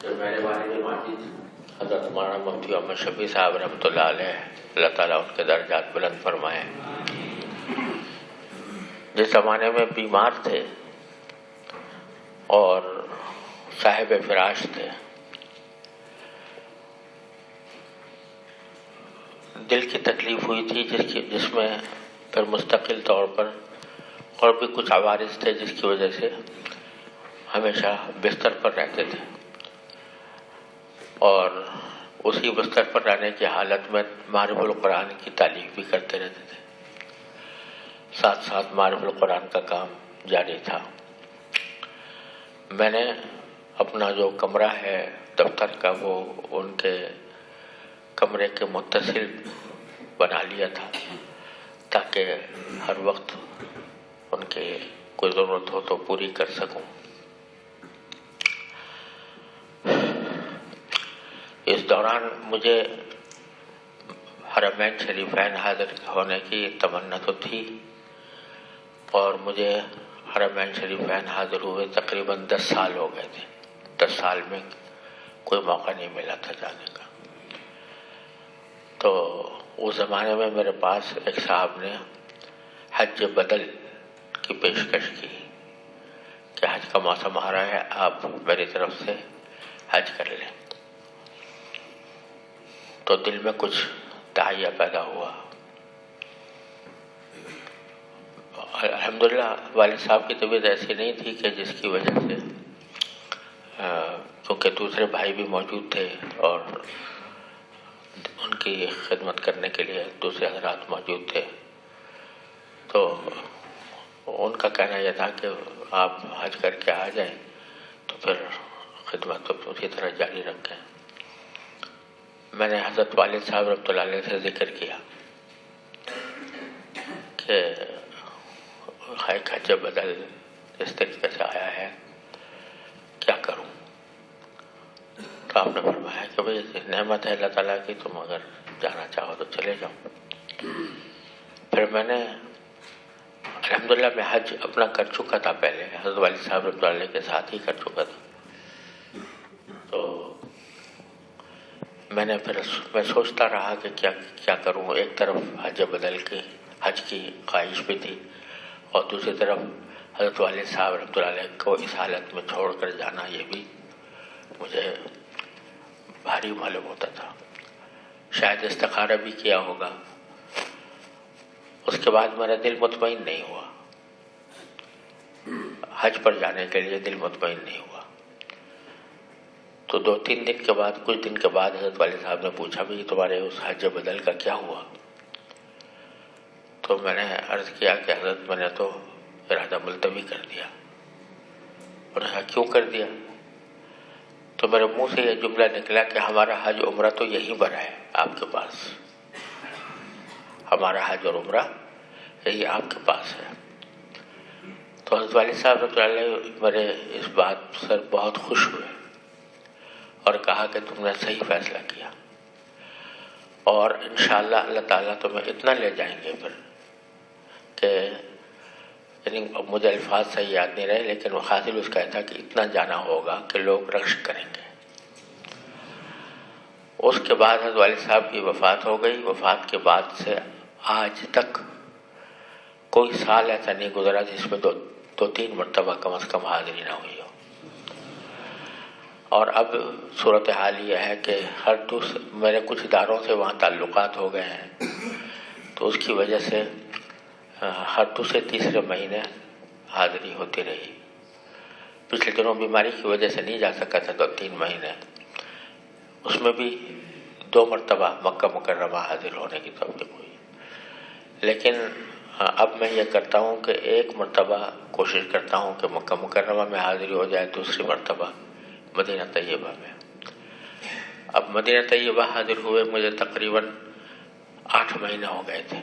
کہ میرے والد ماجد حضرت مولانا مفتی محمد شفیع صاحب رحمۃ اللہ علیہ، اللہ تعالیٰ ان کے درجات بلند فرمائے، جس زمانے میں بیمار تھے اور صاحب فراش تھے، دل کی تکلیف ہوئی تھی جس میں پھر مستقل طور پر اور بھی کچھ عوارض تھے جس کی وجہ سے ہمیشہ بستر پر رہتے تھے، اور اسی بستر پر رہنے کی حالت میں معرف القرآن کی تعلیم بھی کرتے رہتے تھے، ساتھ ساتھ معرف القرآن کا کام جاری تھا۔ میں نے اپنا جو کمرہ ہے دفتر کا وہ ان کے کمرے کے متصل بنا لیا تھا تاکہ ہر وقت ان کے کوئی ضرورت ہو تو پوری کر سکوں۔ اس دوران مجھے حرمین شریفین حاضر ہونے کی تمنا تو تھی، اور مجھے حرمین شریفین حاضر ہوئے تقریباً 10 سال ہو گئے تھے۔ 10 سال میں کوئی موقع نہیں ملا تھا جانے کا۔ تو اس زمانے میں میرے پاس ایک صاحب نے حج بدل کی پیشکش کی کہ حج کا موسم آ رہا ہے، آپ میری طرف سے حج کر لیں۔ تو دل میں کچھ داعیہ پیدا ہوا۔ الحمدللہ والد صاحب کی طبیعت ایسی نہیں تھی کہ جس کی وجہ سے کیونکہ دوسرے بھائی بھی موجود تھے اور ان کی خدمت کرنے کے لیے دوسرے حضرات موجود تھے، تو ان کا کہنا یہ تھا کہ آپ حج کر کے آ جائیں تو پھر خدمت اسی طرح جاری رکھیں۔ میں نے حضرت والد صاحب رحمۃ اللہ علیہ سے ذکر کیا کہ حج بدل اس طریقے سے آیا ہے، کیا کروں؟ تو آپ نے فرمایا کہ بھئی نعمت ہے اللہ تعالیٰ کی، تم اگر جانا چاہو تو چلے جاؤ۔ پھر میں نے الحمدللہ میں حج اپنا کر چکا تھا، پہلے حضرت والد صاحب رحمۃ اللہ علیہ کے ساتھ ہی کر چکا تھا۔ تو میں سوچتا رہا کہ کیا کروں۔ ایک طرف حج بدل کے حج کی خواہش بھی تھی، اور دوسری طرف حضرت والد صاحب رحمۃ اللہ علیہ کو اس حالت میں چھوڑ کر جانا، یہ بھی مجھے بھاری معلوم ہوتا تھا۔ شاید استخارہ بھی کیا ہوگا، اس کے بعد میرا دل مطمئن نہیں ہوا، حج پر جانے کے لیے دل مطمئن نہیں ہوا۔ تو 2-3 دن کے بعد، کچھ دن کے بعد حضرت والد صاحب نے پوچھا بھی تمہارے اس حج بدل کا کیا ہوا؟ تو میں نے عرض کیا کہ حضرت میں نے تو ارادہ ملتوی کر دیا۔ انہوں نے کہا کیوں کر دیا؟ تو میرے منہ سے یہ جملہ نکلا کہ ہمارا حج عمرہ تو یہیں پر ہے آپ کے پاس، ہمارا حج اور عمرہ یہی آپ کے پاس ہے۔ تو حضرت والد صاحب رحمۃ اللہ علیہ میرے اس بات سے بہت خوش ہوئے اور کہا کہ تم نے صحیح فیصلہ کیا، اور انشاءاللہ اللہ تعالیٰ تمہیں اتنا لے جائیں گے پھر کہ یعنی مجھے الفاظ صحیح یاد نہیں رہے، لیکن وہ حاصل اس کا تھا کہ اتنا جانا ہوگا کہ لوگ رقص کریں گے۔ اس کے بعد حضرت والد صاحب کی وفات ہو گئی۔ وفات کے بعد سے آج تک کوئی سال ایسا نہیں گزرا جس میں 2-3 مرتبہ کم از کم حاضری نہ ہوئی ہو۔ اور اب صورتحال یہ ہے کہ میرے کچھ اداروں سے وہاں تعلقات ہو گئے ہیں، تو اس کی وجہ سے ہر دوسرے-تیسرے مہینے حاضری ہوتی رہی۔ پچھلے دنوں بیماری کی وجہ سے نہیں جا سکا تھا 2-3 مہینے، اس میں بھی 2 مرتبہ مکہ مکرمہ حاضر ہونے کی توفیق ہوئی۔ لیکن اب میں یہ کرتا ہوں کہ 1 مرتبہ کوشش کرتا ہوں کہ مکہ مکرمہ میں حاضری ہو جائے، دوسری مرتبہ مدینہ طیبہ میں۔ اب مدینہ طیبہ حاضر ہوئے مجھے تقریباً 8 مہینے ہو گئے تھے،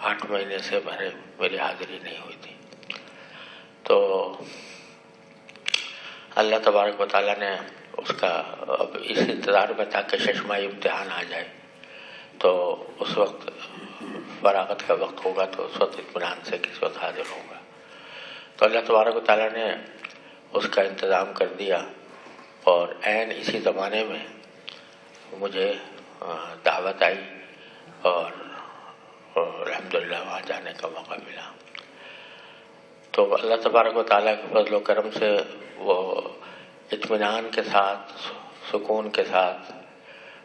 8 مہینے سے میری حاضری نہیں ہوئی تھی۔ تو اللہ تبارک و تعالیٰ نے اس کا اب اس انتظار میں تھا کہ ششماہی امتحان آ جائے، تو اس وقت فراغت کا وقت ہوگا تو اس وقت اطمینان سے کس وقت حاضر ہوگا۔ تو اللہ تبارک و تعالیٰ نے اس کا انتظام کر دیا، اور عین اسی زمانے میں مجھے دعوت آئی اور الحمدللہ وہاں جانے کا موقع ملا. تو اللہ تبارک و تعالیٰ کے فضل و کرم سے وہ اطمینان کے ساتھ، سکون کے ساتھ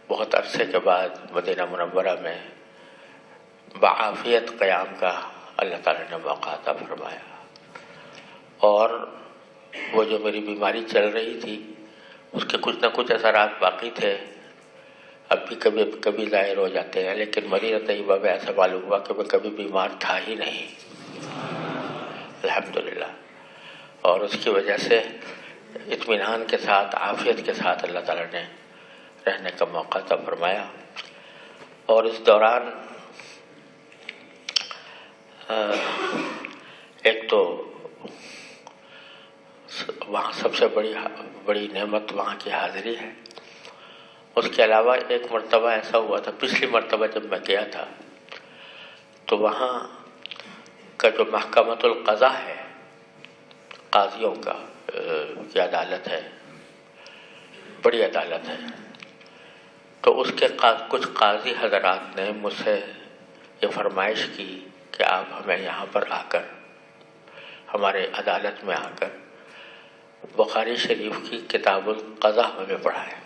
بہت عرصے کے بعد مدینہ منورہ میں بعافیت قیام کا اللہ تعالیٰ نے موقع عطا فرمایا. اور وہ جو میری بیماری چل رہی تھی اس کے کچھ نہ کچھ اثرات باقی تھے، اب بھی کبھی کبھی ظاہر ہو جاتے ہیں، لیکن مدینہ طیبہ میں ایسا معلوم ہوا کہ میں کبھی بیمار تھا ہی نہیں الحمدللہ. اور اس کی وجہ سے اطمینان کے ساتھ، عافیت کے ساتھ اللہ تعالیٰ نے رہنے کا موقع عطا فرمایا. اور اس دوران ایک تو وہاں سب سے بڑی نعمت وہاں کی حاضری ہے. اس کے علاوہ ایک مرتبہ ایسا ہوا تھا، پچھلی مرتبہ جب میں گیا تھا تو وہاں کا جو محکمۃ القضاء ہے، قاضیوں کا کی عدالت ہے، بڑی عدالت ہے، تو اس کے کچھ قاضی حضرات نے مجھ سے یہ فرمائش کی کہ آپ ہمیں یہاں پر آ کر، ہمارے عدالت میں آ کر بخاری شریف کی کتاب القضاء ہمیں پڑھائیں.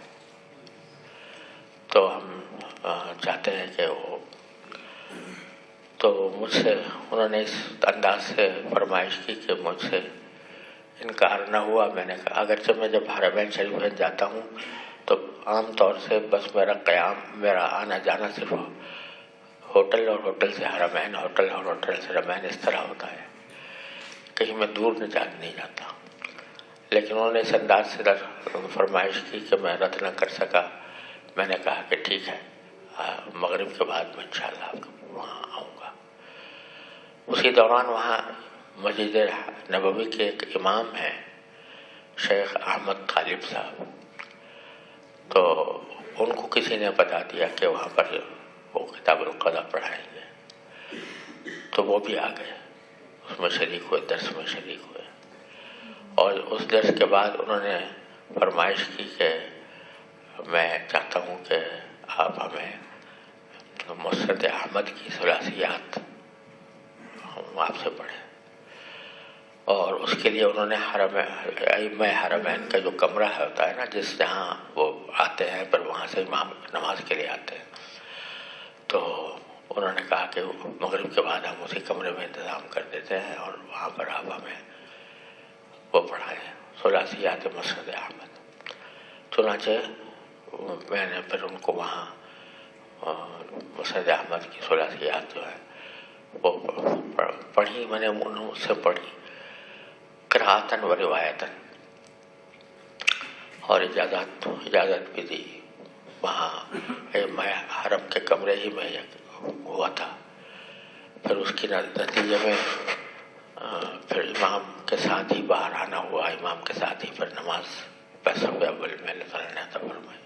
تو ہم چاہتے ہیں کہ وہ، تو مجھ سے انہوں نے اس انداز سے فرمائش کی کہ مجھ سے انکار نہ ہوا. میں نے کہا اگرچہ میں جب حرمین شریفین جاتا ہوں تو عام طور سے بس میرا آنا جانا صرف ہوٹل اور ہوٹل سے حرمین، ہوٹل اور ہوٹل سے حرمین اس طرح ہوتا ہے، کہیں میں دور نہیں جاتا. لیکن انہوں نے اس انداز سے فرمائش کی کہ میں رد نہ کر سکا. میں نے کہا کہ ٹھیک ہے، مغرب کے بعد میں انشاءاللہ وہاں آؤں گا. اسی دوران وہاں مسجد نبوی کے ایک امام ہیں شیخ احمد طالب صاحب، تو ان کو کسی نے بتا دیا کہ وہاں پر وہ کتاب القضاء پڑھائیں گے، تو وہ بھی آ گئے، اس میں شریک ہوئے، درس میں شریک ہوئے. اور اس درس کے بعد انہوں نے فرمائش کی کہ میں چاہتا ہوں کہ آپ ہمیں مسند احمد کی ثلاثیات ہم آپ سے پڑھیں. اور اس کے لیے انہوں نے ائمہ حرمین کا جو کمرہ ہوتا ہے نا، جہاں وہ آتے ہیں پر وہاں سے امام نماز کے لیے آتے ہیں، تو انہوں نے کہا کہ مغرب کے بعد ہم اسی کمرے میں انتظام کر دیتے ہیں اور وہاں پر آپ ہمیں وہ پڑھائیں ثلاثیات مسند احمد. چنانچہ میں نے پھر ان کو وہاں مسند احمد کی ثلاثیات جو ہے وہ پڑھی. میں نے ان سے پڑھی قراءتاً و روایتاً، اور اجازت بھی دی. وہاں میں حرم کے کمرے ہی میں ہوا تھا. پھر اس کی نتیجے میں پھر امام کے ساتھ ہی باہر آنا ہوا، امام کے ساتھ ہی پھر نماز صف اول میں اللہ تعالیٰ نے عطا فرمائی.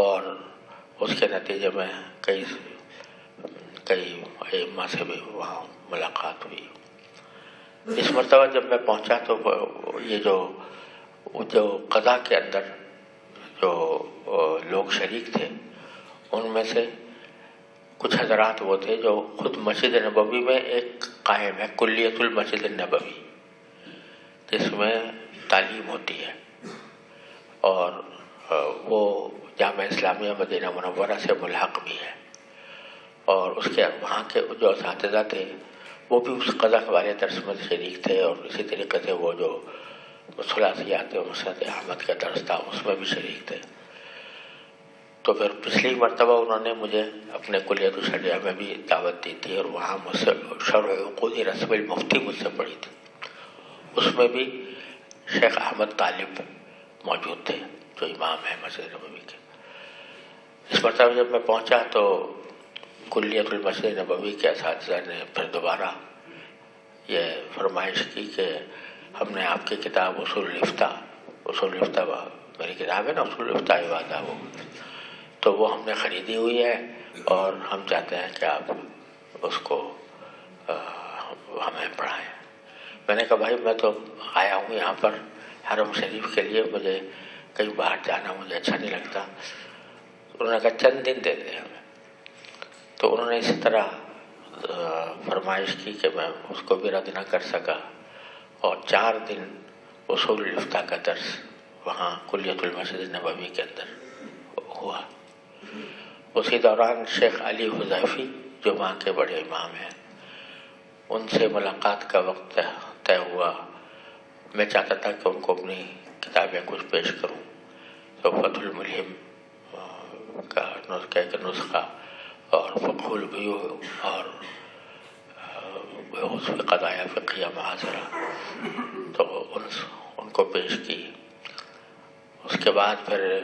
اور اس کے نتیجے میں کئی ائمہ سے بھی وہاں ملاقات ہوئی. اس مرتبہ جب میں پہنچا تو یہ جو قضاء کے اندر جو لوگ شریک تھے ان میں سے کچھ حضرات وہ تھے جو خود مسجد نبوی میں ایک قائم ہے کلیت المسجد النبوی، جس میں تعلیم ہوتی ہے، اور وہ جامعہ اسلامیہ مدینہ منورہ سے ملحق بھی ہے. اور اس کے وہاں کے جو اساتذہ تھے وہ بھی اس قضاء والے درس میں شریک تھے، اور اسی طریقے سے وہ جو ثلاثیات مسند احمد کا درس تھا اس میں بھی شریک تھے. تو پھر پچھلی مرتبہ انہوں نے مجھے اپنے کلیت الشریعہ میں بھی دعوت دی تھی، اور وہاں مجھ سے شرح عقود رسم المفتی مجھ سے پڑھی تھی. اس میں بھی شیخ احمد طالب موجود تھے جو امام ہیں مسجد نبوی کے. اس مرتبہ جب میں پہنچا تو کلیت المسجد نبوی کے اساتذہ نے پھر دوبارہ یہ فرمائش کی کہ ہم نے آپ کی کتاب اصول الفتح میری کتاب ہے نا اصول الفتح وعدہ، تو وہ ہم نے خریدی ہوئی ہے اور ہم چاہتے ہیں کہ آپ اس کو ہمیں پڑھائیں. میں نے کہا بھائی میں تو آیا ہوں یہاں پر حرم شریف کے لیے، مجھے کہیں باہر جانا مجھے اچھا نہیں لگتا. انہوں نے کہا چند دن دے دیں ہمیں. تو انہوں نے اسی طرح فرمائش کی کہ میں اس کو بھی رد نہ کر سکا، اور 4 دن اصول الفقہ کا درس وہاں کلیۃ المسجد النبوی کے اندر ہوا. اسی دوران شیخ علی حذیفی جو وہاں کے بڑے امام ہیں، ان سے ملاقات کا وقت طے ہوا. میں چاہتا تھا کہ ان کو اپنی کتابیں کچھ پیش کروں، تو فتح الملہم کا نسخہ اور فقہ البیوع اور اس میں قضایا فقہیہ محاصرہ تو ان کو پیش کی. اس کے بعد پھر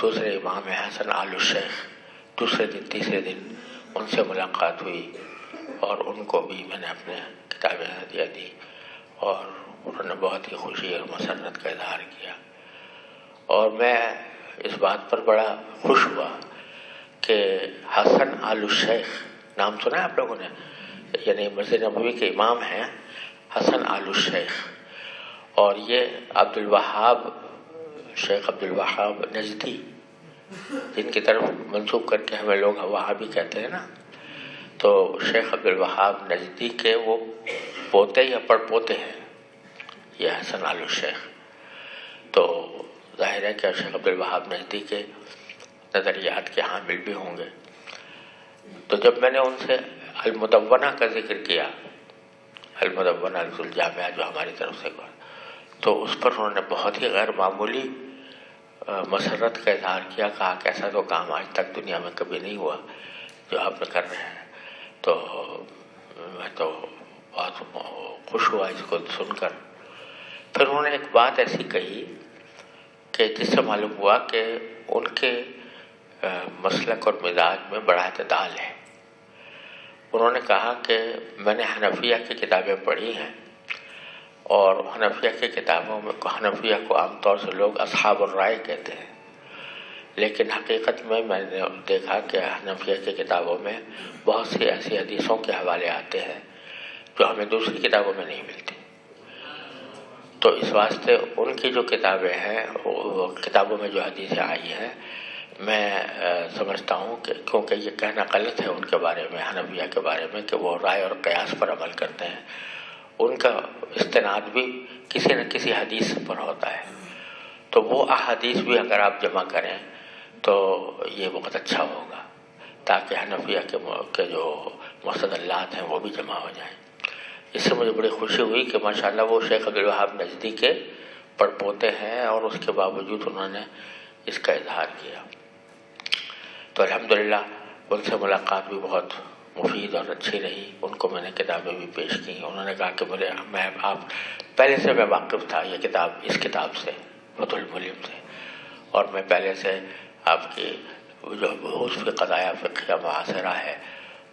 دوسرے امام حسن آل الشیخ دوسرے دن تیسرے دن ان سے ملاقات ہوئی، اور ان کو بھی میں نے اپنے کتابیں ہدیہ دی، اور انہوں نے بہت ہی خوشی اور مسرت کا اظہار کیا. اور میں اس بات پر بڑا خوش ہوا کہ حسن آل الشیخ نام سنا ہے آپ لوگوں نے، یعنی مسجد نبوی کے امام ہیں حسن آل الشیخ، اور یہ شیخ عبد الوہاب نجدی، جن کی طرف منسوب کر کے ہمیں لوگ وہابی کہتے ہیں نا، تو شیخ عبد الوہاب نجدی کے وہ پوتے یا پڑ پوتے ہیں یہ حسن آل الشیخ. تو ظاہر ہے کہ شیخ عبد الوہاب نجدی کے نظریات کے حامل بھی ہوں گے. تو جب میں نے ان سے المدونہ کا ذکر کیا، المدونہ الجامعہ جو ہماری طرف سے ہوا، تو اس پر انہوں نے بہت ہی غیر معمولی مسرت کا اظہار کیا. کہا کہ ایسا تو کام آج تک دنیا میں کبھی نہیں ہوا جو آپ کر رہے ہیں. تو میں تو بہت خوش ہوا اس کو سن کر. پھر انہوں نے ایک بات ایسی کہی کہ جس سے معلوم ہوا کہ ان کے مسلک اور مزاج میں بڑا اعتدال ہے. انہوں نے کہا کہ میں نے حنفیہ کی کتابیں پڑھی ہیں، اور حنفیہ کی کتابوں میں حنفیہ کو عام طور سے لوگ اصحاب الرائے کہتے ہیں، لیکن حقیقت میں نے دیکھا کہ حنفیہ کی کتابوں میں بہت سی ایسی حدیثوں کے حوالے آتے ہیں جو ہمیں دوسری کتابوں میں نہیں ملتی. تو اس واسطے ان کی جو کتابیں ہیں، وہ کتابوں میں جو حدیثیں آئی ہیں، میں سمجھتا ہوں کہ کیونکہ یہ کہنا غلط ہے ان کے بارے میں، حنفیہ کے بارے میں، کہ وہ رائے اور قیاس پر عمل کرتے ہیں. ان کا استناد بھی کسی نہ کسی حدیث پر ہوتا ہے. تو وہ احادیث بھی اگر آپ جمع کریں تو یہ بہت اچھا ہوگا، تاکہ حنفیہ کے جو مستدلات ہیں وہ بھی جمع ہو جائیں. اس سے مجھے بڑی خوشی ہوئی کہ ماشاءاللہ وہ شیخ عبد الوہاب نجدی کے پڑ پوتے ہیں، اور اس کے باوجود انہوں نے اس کا اظہار کیا. تو الحمدللہ ان سے ملاقات بھی بہت مفید اور اچھی رہی. ان کو میں نے کتابیں بھی پیش کی. انہوں نے کہا کہ آپ پہلے سے میں واقف تھا اس کتاب سے، فتح الملہم سے، اور میں پہلے سے آپ کی جو اس کی قضایا فقہیہ محاصرہ ہے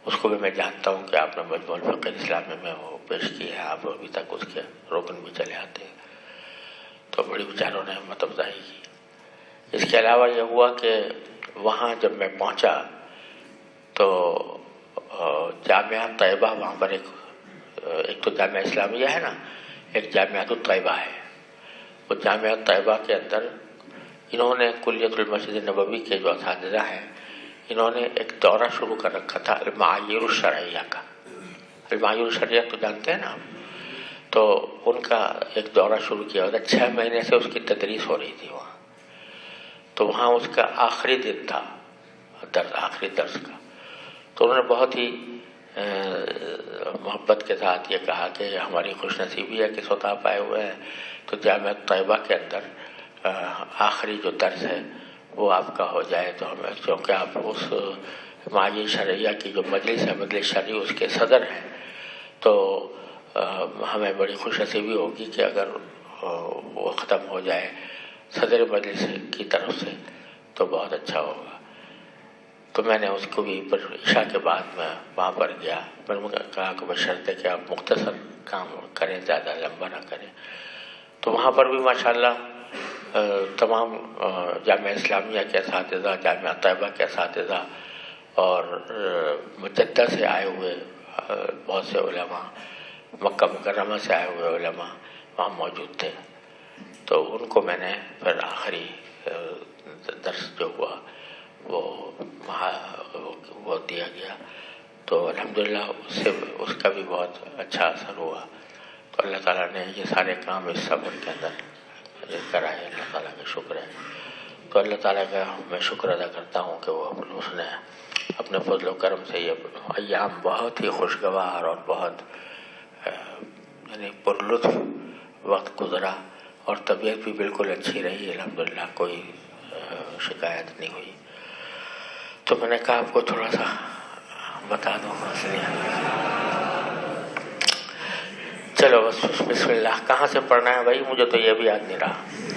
اس کو بھی میں جانتا ہوں کہ آپ نے مجموع الفقہ الاسلامی میں وہ پیش کی ہے. آپ ابھی تک اس کے رکن بھی چلے آتے ہیں. تو بڑی بیچاروں نے ہمت افزائی کی. اس کے علاوہ یہ ہوا کہ وہاں جب میں پہنچا تو جامعہ طیبہ، وہاں پر ایک تو جامعہ اسلامیہ ہے نا، ایک جامعہ طیبہ ہے. وہ جامعہ طیبہ کے اندر انہوں نے کلیۃ المسجد النبوی کے جو اساتذہ ہیں، انہوں نے ایک دورہ شروع کر رکھا تھا المعایر الشرعیہ کا. المعایر الشرعیہ تو جانتے ہیں نا آپ. تو ان کا ایک دورہ شروع کیا ہوتا، 6 مہینے سے اس کی تدریس ہو رہی تھی وہاں. تو وہاں اس کا آخری دن تھا، آخری درس کا. تو انہوں نے بہت ہی محبت کے ساتھ یہ کہا کہ ہماری خوش نصیبی ہے کہ سوتا آپ آئے ہوئے ہیں، تو جامعہ طیبہ کے اندر آخری جو درس ہے وہ آپ کا ہو جائے تو ہمیں، کیونکہ آپ اس معایر شرعیہ کی جو مجلس ہے، مجلس شرعی، اس کے صدر ہیں، تو ہمیں بڑی خوش نصیبی ہوگی کہ اگر وہ ختم ہو جائے صدر مجلس کی طرف سے تو بہت اچھا ہوگا. تو میں نے اس کو بھی عشاء کے بعد میں وہاں پر گیا. میں نے کہا کہ بشرط ہے کہ آپ مختصر کام کریں، زیادہ لمبا نہ کریں. تو وہاں پر بھی ماشاءاللہ تمام جامعہ اسلامیہ کے اساتذہ، جامعہ طیبہ کے اساتذہ، اور جدہ سے آئے ہوئے بہت سے علماء، مکہ مکرمہ سے آئے ہوئے علماء وہاں موجود تھے. تو ان کو میں نے پھر آخری درس جو ہوا وہ دیا گیا، تو الحمدللہ اس کا بھی بہت اچھا اثر ہوا۔ تو اللہ تعالیٰ نے یہ سارے کام اس صبر کے اندر کرائے، اللہ تعالیٰ کا شکر ہے۔ تو اللہ تعالیٰ کا میں شکر ادا کرتا ہوں کہ اس نے اپنے فضل و کرم سے یہ ایام بہت ہی خوشگوار اور بہت یعنی پرلطف وقت گزرا، اور طبیعت بھی بالکل اچھی رہی الحمدللہ، کوئی شکایت نہیں ہوئی۔ تو میں نے کہا آپ کو تھوڑا سا بتا دوں، اس لیے چلو بس بسم اللہ۔ کہاں سے پڑھنا ہے بھائی؟ مجھے تو یہ بھی یاد نہیں رہا۔